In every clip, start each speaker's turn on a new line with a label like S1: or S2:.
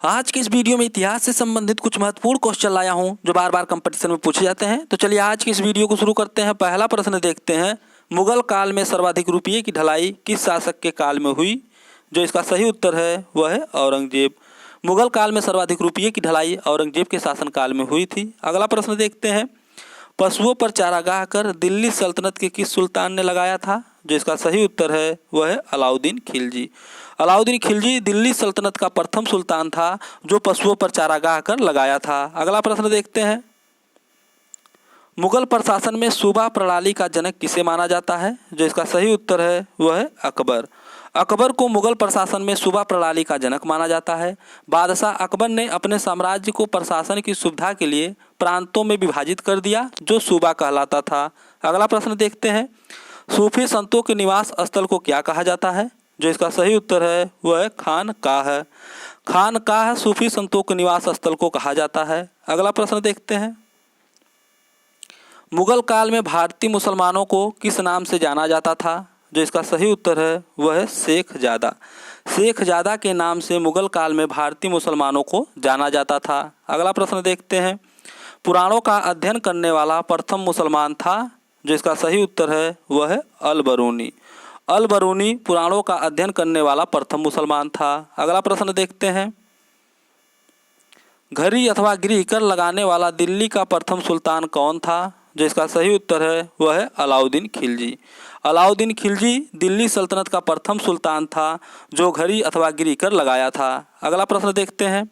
S1: आज की इस वीडियो में इतिहास से संबंधित कुछ महत्वपूर्ण क्वेश्चन लाया हूं जो बार बार कंपटीशन में पूछे जाते हैं। तो चलिए आज की इस वीडियो को शुरू करते हैं। पहला प्रश्न देखते हैं, मुगल काल में सर्वाधिक रुपये की ढलाई किस शासक के काल में हुई? जो इसका सही उत्तर है वह है औरंगजेब। मुगल काल में सर्वाधिक रुपये की ढलाई औरंगजेब के शासनकाल में हुई थी। अगला प्रश्न देखते हैं, पशुओं पर चारागाह कर दिल्ली सल्तनत के किस सुल्तान ने लगाया था? जो इसका सही उत्तर है वह है अलाउद्दीन खिलजी। अलाउद्दीन खिलजी दिल्ली सल्तनत का प्रथम सुल्तान था जो पशुओं पर चारागाह कर लगाया था। अगला प्रश्न देखते हैं, मुगल प्रशासन में सूबा प्रणाली का जनक किसे माना जाता है? जो इसका सही उत्तर है वह है अकबर। अकबर को मुगल प्रशासन में सूबा प्रणाली का जनक माना जाता है। बादशाह अकबर ने अपने साम्राज्य को प्रशासन की सुविधा के लिए प्रांतों में विभाजित कर दिया जो सूबा कहलाता था। अगला प्रश्न देखते हैं, सूफी संतों के निवास स्थल को क्या कहा जाता है? जो इसका सही उत्तर है वह खानकाह है। खानकाह सूफी संतों के निवास स्थल को कहा जाता है। अगला प्रश्न देखते हैं, मुगल काल में भारतीय मुसलमानों को किस नाम से जाना जाता था? जो इसका सही उत्तर है वह है शेख जादा। शेख जादा के नाम से मुगल काल में भारतीय मुसलमानों को जाना जाता था। अगला प्रश्न देखते हैं, पुराणों का अध्ययन करने वाला प्रथम मुसलमान था? जो इसका सही उत्तर है वह है अल बरूनी। अल बरूनी पुराणों का अध्ययन करने वाला प्रथम मुसलमान था। अगला प्रश्न देखते हैं, घड़ी अथवा गृह कर लगाने वाला दिल्ली का प्रथम सुल्तान कौन था? जो इसका सही उत्तर है वह है अलाउद्दीन खिलजी। अलाउद्दीन खिलजी दिल्ली सल्तनत का प्रथम सुल्तान था जो घड़ी अथवा गृह कर लगाया था। अगला प्रश्न देखते हैं,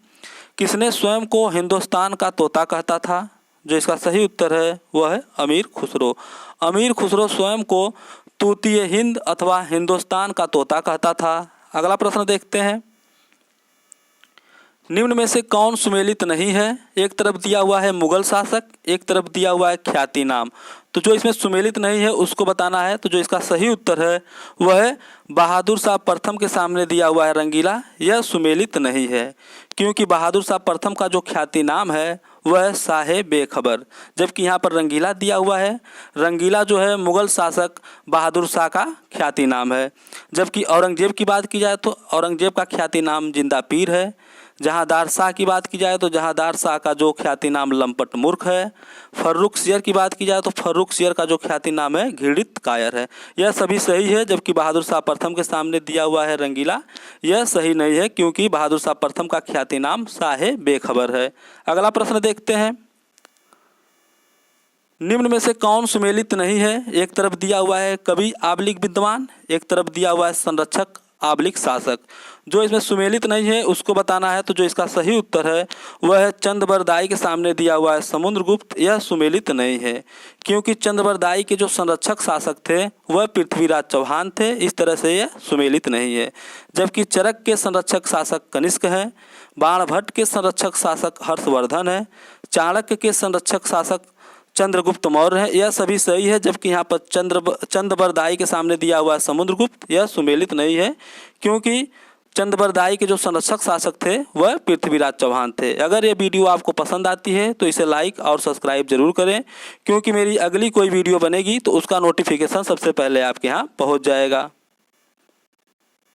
S1: किसने स्वयं को हिंदुस्तान का तोता कहता था? जो इसका सही उत्तर है वह है अमीर खुसरो। अमीर खुसरो स्वयं को तूतीय हिंद अथवा हिंदुस्तान का तोता कहता था। अगला प्रश्न देखते हैं, निम्न में से कौन सुमेलित नहीं है? एक तरफ दिया हुआ है मुगल शासक, एक तरफ दिया हुआ है ख्याति नाम। तो जो इसमें सुमेलित नहीं है उसको बताना है। तो जो इसका सही उत्तर है वह है बहादुर शाह प्रथम के सामने दिया हुआ है रंगीला, यह सुमेलित नहीं है क्योंकि बहादुर शाह प्रथम का जो ख्याति नाम है वह है शाहे बेखबर, जबकि यहाँ पर रंगीला दिया हुआ है। रंगीला जो है मुगल शासक बहादुर शाह का ख्याति नाम है। जबकि औरंगजेब की बात की जाए तो औरंगजेब का ख्याति नाम जिंदा पीर है। जहांदार शाह की बात की जाए तो जहांदार शाह का जो ख्याति नाम लंपट मूर्ख है। फर्रुख सियर की बात की जाए तो फर्रुख सियर का जो ख्याति नाम है घृणित कायर है। यह सभी सही है, जबकि बहादुर शाह प्रथम के सामने दिया हुआ है रंगीला, यह सही नहीं है क्योंकि बहादुर शाह प्रथम का ख्याति नाम शाहे बेखबर है। अगला प्रश्न देखते हैं, निम्न में से कौन सुमेलित नहीं है? एक तरफ दिया हुआ है कवि आबलिक विद्वान, एक तरफ दिया हुआ है संरक्षक आबलिक शासक। जो इसमें सुमेलित नहीं है उसको बताना है। तो जो इसका सही उत्तर है वह है चंद्रबरदाई के सामने दिया हुआ है समुद्रगुप्त, यह सुमेलित नहीं है क्योंकि चंद्रबरदाई के जो संरक्षक शासक थे वह पृथ्वीराज चौहान थे, इस तरह से यह सुमेलित नहीं है। जबकि चरक के संरक्षक शासक कनिष्क हैं, बाणभट्ट के संरक्षक शासक हर्षवर्धन है, चाणक्य के संरक्षक शासक चंद्रगुप्त मौर्य है, यह सभी सही है। जबकि यहाँ पर चंद्रबरदाई के सामने दिया हुआ है समुद्रगुप्त, यह सुमेलित नहीं है क्योंकि चंद्रबरदाई के जो संरक्षक शासक थे वह पृथ्वीराज चौहान थे। अगर ये वीडियो आपको पसंद आती है तो इसे लाइक और सब्सक्राइब जरूर करें क्योंकि मेरी अगली कोई वीडियो बनेगी तो उसका नोटिफिकेशन सबसे पहले आपके यहाँ पहुँच जाएगा।